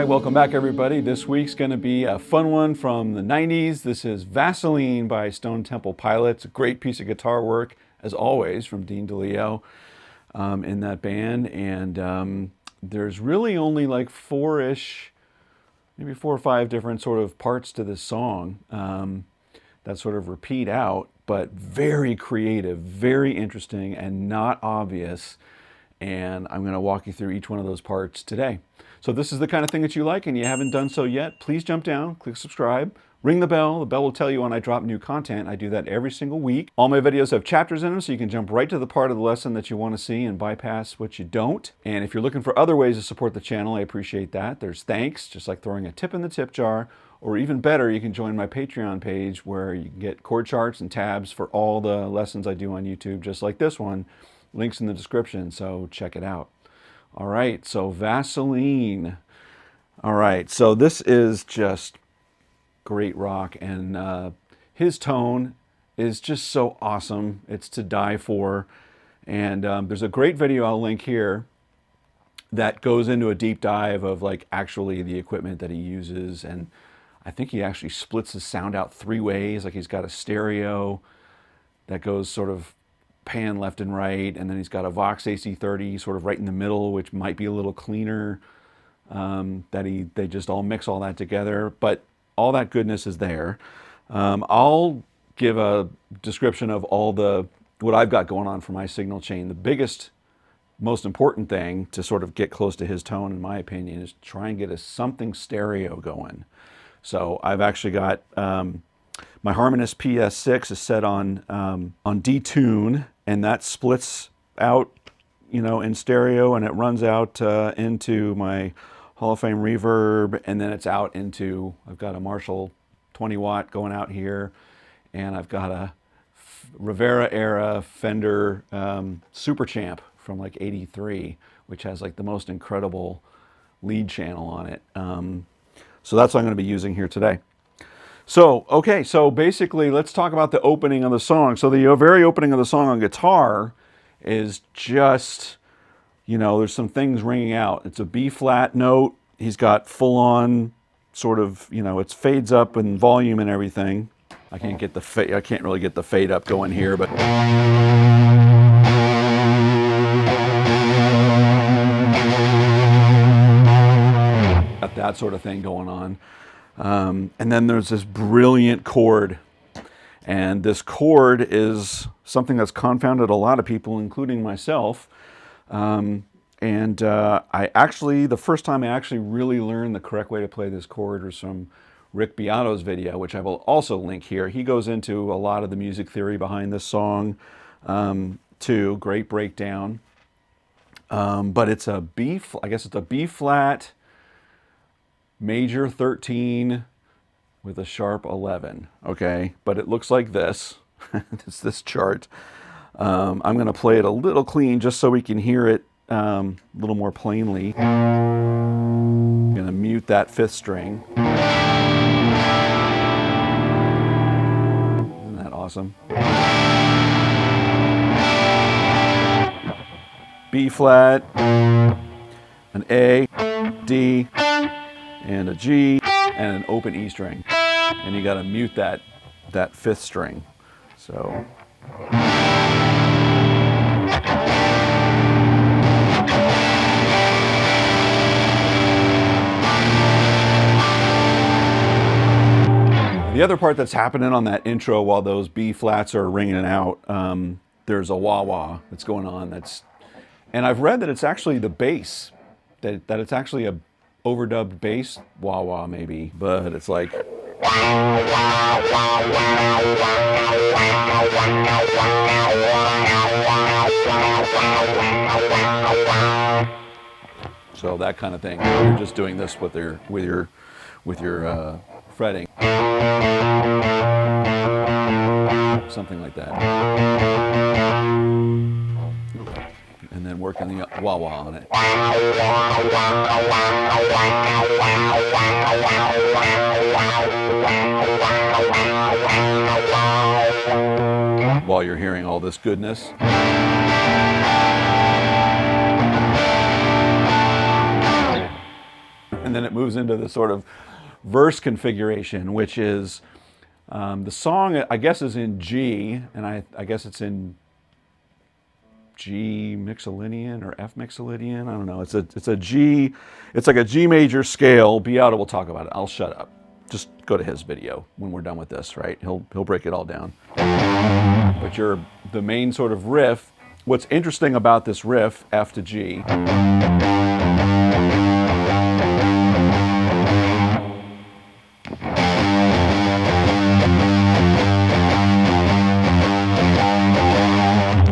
right, welcome back everybody. This week's going to be a fun one from the 90s. This is Vasoline by Stone Temple Pilots. A great piece of guitar work, as always, from Dean DeLeo in that band. And there's really only like four-ish, maybe 4 or 5 different sort of parts to this song that sort of repeat out, but very creative, very interesting, and not obvious. And I'm going to walk you through each one of those parts today. So if this is the kind of thing that you like and you haven't done so yet, please jump down, click subscribe, ring the bell. The bell will tell you when I drop new content. I do that every single week. All my videos have chapters in them, so you can jump right to the part of the lesson that you want to see and bypass what you don't. And if you're looking for other ways to support the channel, I appreciate that. There's thanks, just like throwing a tip in the tip jar, or even better, you can join my Patreon page where you can get chord charts and tabs for all the lessons I do on YouTube, just like this one. Links in the description, so check it out. All right, so Vasoline. All right, so this is just great rock, and his tone is just so awesome. It's to die for. And there's a great video I'll link here that goes into a deep dive of like actually the equipment that he uses. And I think he actually splits his sound out 3 ways. Like he's got a stereo that goes sort of pan left and right, and then he's got a Vox AC30 sort of right in the middle, which might be a little cleaner. They just all mix all that together, but all that goodness is there. I'll give a description of what I've got going on for my signal chain. The biggest, most important thing to sort of get close to his tone, in my opinion, is try and get something stereo going. So I've actually got my Harmonist PS6 is set on D-Tune, and that splits out, you know, in stereo, and it runs out into my Hall of Fame reverb, and then it's out into, I've got a Marshall 20 watt going out here, and I've got a Rivera era Fender Super Champ from like 83, which has like the most incredible lead channel on it. So that's what I'm going to be using here today. So, okay, so basically let's talk about the opening of the song. So the very opening of the song on guitar is just, you know, there's some things ringing out. It's a B flat note. He's got full on sort of, you know, it fades up in volume and everything. I can't really get the fade up going here, but got that sort of thing going on. And then there's this brilliant chord. And this chord is something that's confounded a lot of people, including myself. The first time I actually really learned the correct way to play this chord was from Rick Beato's video, which I will also link here. He goes into a lot of the music theory behind this song, too. Great breakdown. But it's a I guess it's a B flat, major 13 with a sharp 11, okay? But it looks like this. It's this chart. I'm going to play it a little clean just so we can hear it a little more plainly. I'm going to mute that 5th string. Isn't that awesome? B flat, an A, D, and a G, and an open E string. And you got to mute that 5th string. So. The other part that's happening on that intro while those B flats are ringing out, there's a wah-wah that's going on. And I've read that it's actually the bass, that it's actually a overdubbed bass wah-wah maybe, but it's like. So that kind of thing. You're just doing this with your fretting. Something like that. And then working the wah-wah on it. While you're hearing all this goodness. And then it moves into the sort of verse configuration, which is the song, I guess, is in G, and I guess it's in G mixolydian or F mixolydian. I don't know. It's a G. It's like a G major scale. Beata will talk about it. I'll shut up. Just go to his video when we're done with this, right? He'll break it all down. But the main sort of riff. What's interesting about this riff, F to G,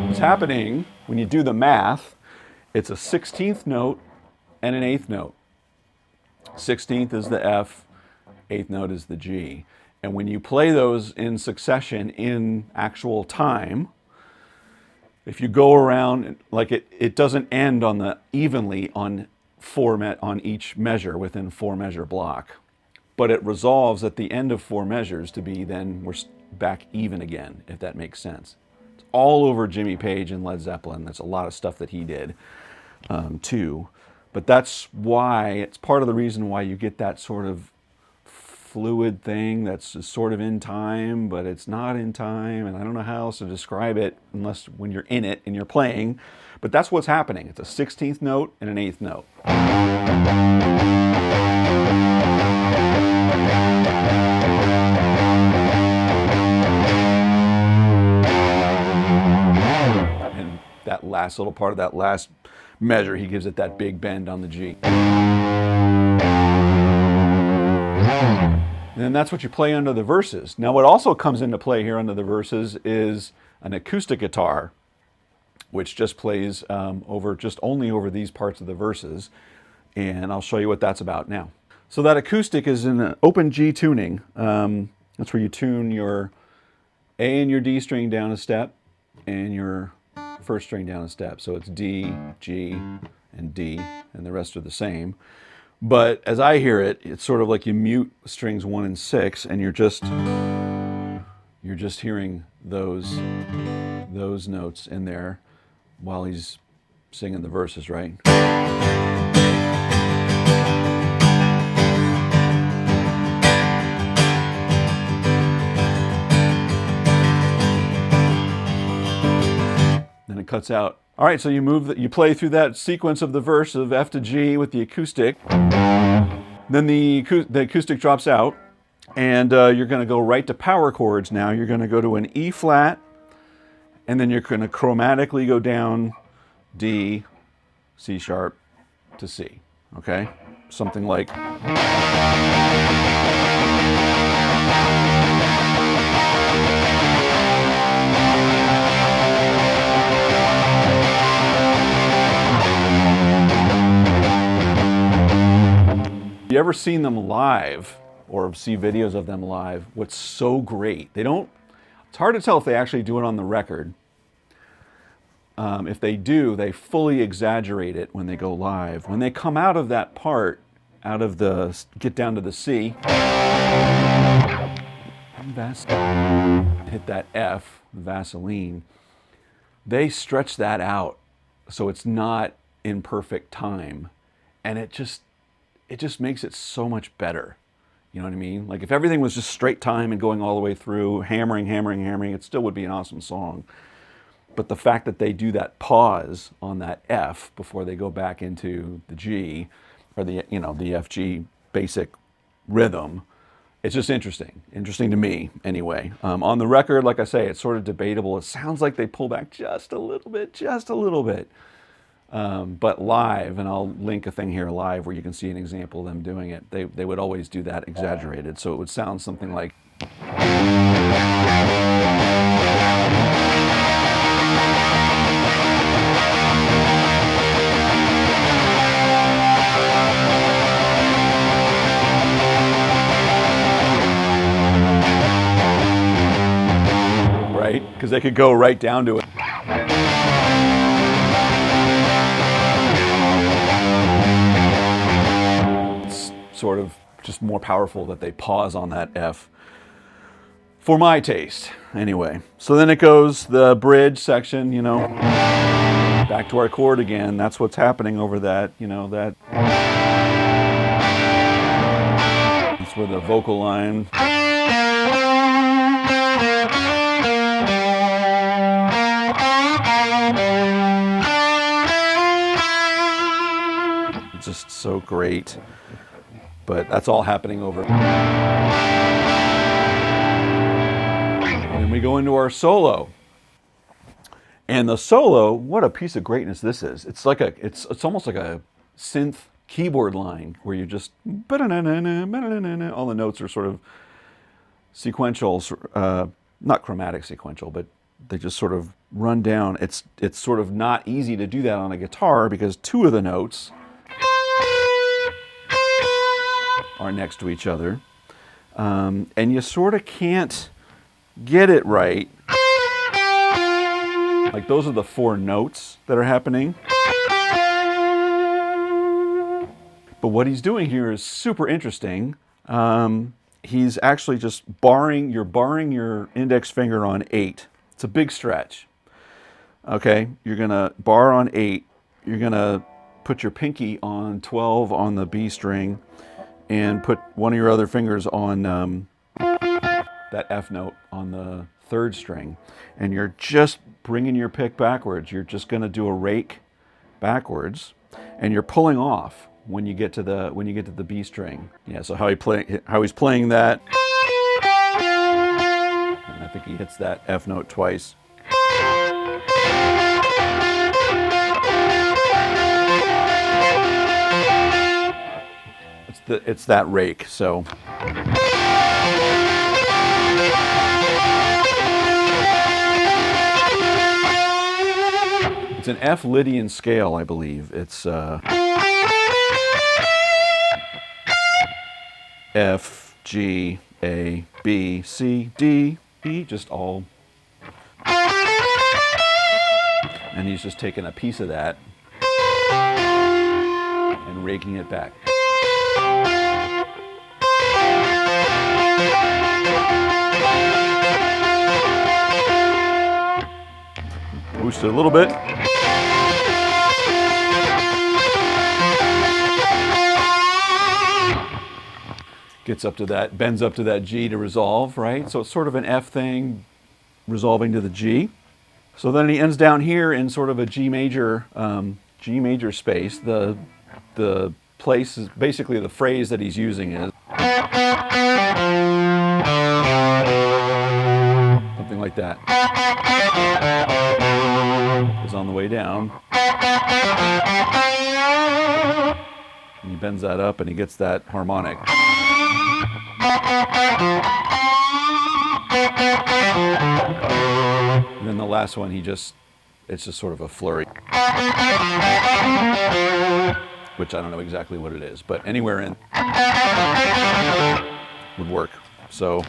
what's happening when you do the math, it's a 16th note and an 8th note. 16th is the F, 8th note is the G. And when you play those in succession in actual time, if you go around, like it doesn't end on the evenly on each measure within 4 measure block, but it resolves at the end of 4 measures to be then we're back even again, if that makes sense. It's all over Jimmy Page and Led Zeppelin. That's a lot of stuff that he did too. But that's why, it's part of the reason why you get that sort of fluid thing that's sort of in time, but it's not in time, and I don't know how else to describe it unless when you're in it and you're playing, but that's what's happening. It's a 16th note and an 8th note. And that last little part of that last measure, he gives it that big bend on the G. And that's what you play under the verses. Now what also comes into play here under the verses is an acoustic guitar, which just plays only over these parts of the verses. And I'll show you what that's about now. So that acoustic is in an open G tuning. That's where you tune your A and your D string down a step and your first string down a step. So it's D, G, and D, and the rest are the same. But as I hear it, it's sort of like you mute strings 1 and 6, and you're just hearing those notes in there while he's singing the verses, right? Then it cuts out. All right, so you play through that sequence of the verse of F to G with the acoustic. Then the acoustic drops out, and you're going to go right to power chords now. You're going to go to an E flat, and then you're going to chromatically go down D, C sharp to C, okay? Something like... If you ever seen them live or see videos of them live, what's so great, it's hard to tell if they actually do it on the record. If they do, they fully exaggerate it when they go live. When they come out of that part, get down to the C, hit that F, Vasoline, they stretch that out so it's not in perfect time. And it just makes it so much better. You know what I mean? Like if everything was just straight time and going all the way through, hammering, it still would be an awesome song. But the fact that they do that pause on that F before they go back into the G, or the FG basic rhythm, it's just interesting to me anyway. On the record, like I say, it's sort of debatable. It sounds like they pull back just a little bit. But live, and I'll link a thing here live where you can see an example of them doing it, they would always do that exaggerated, so it would sound something like... Right? Because they could go right down to it. Sort of just more powerful that they pause on that F, for my taste anyway. So then it goes the bridge section, back to our chord again. That's what's happening over that, that where the vocal line. Just so great. But that's all happening over. And then we go into our solo. And the solo, what a piece of greatness this is. It's like it's almost like a synth keyboard line where you just all the notes are sort of sequential, not chromatic sequential, but they just sort of run down. It's sort of not easy to do that on a guitar because two of the notes are next to each other, and you sort of can't get it right. Like those are the four notes that are happening. But what he's doing here is super interesting. He's actually just barring your index finger on 8. It's a big stretch. Okay, you're gonna bar on 8. You're gonna put your pinky on 12 on the B string, and put one of your other fingers on that F note on the 3rd string, and you're just bringing your pick backwards. You're just going to do a rake backwards, and you're pulling off when you get to the B string. Yeah. So how he's playing that, and I think he hits that F note twice. It's that rake. So. It's an F Lydian scale, I believe. It's F, G, A, B, C, D, E, just all. And he's just taking a piece of that and raking it back. Boost it a little bit. Gets up to that, bends up to that G to resolve, right? So it's sort of an F thing resolving to the G. So then he ends down here in sort of a G major space. The place is basically the phrase that he's using is something like that. Is on the way down. And he bends that up and he gets that harmonic. And then the last one, it's just sort of a flurry. Which I don't know exactly what it is, but anywhere in would work. So.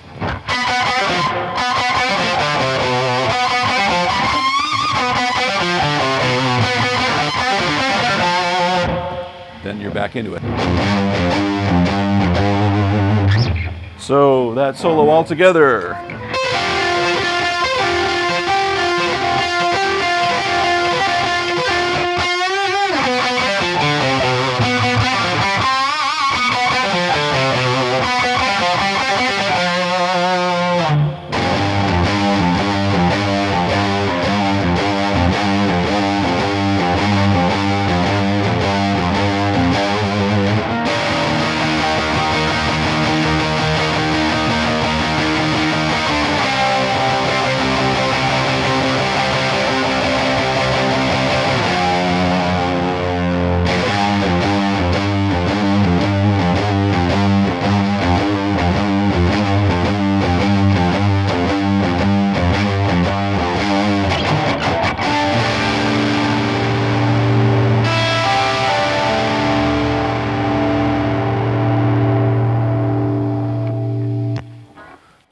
Then you're back into it. So that solo all together.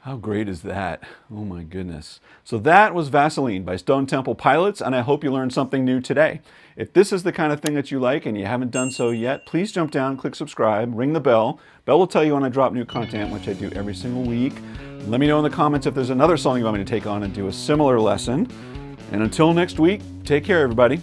How great is that? Oh my goodness. So that was Vasoline by Stone Temple Pilots, and I hope you learned something new today. If this is the kind of thing that you like and you haven't done so yet, please jump down, click subscribe, ring the bell. Bell will tell you when I drop new content, which I do every single week. Let me know in the comments if there's another song you want me to take on and do a similar lesson. And until next week, take care, everybody.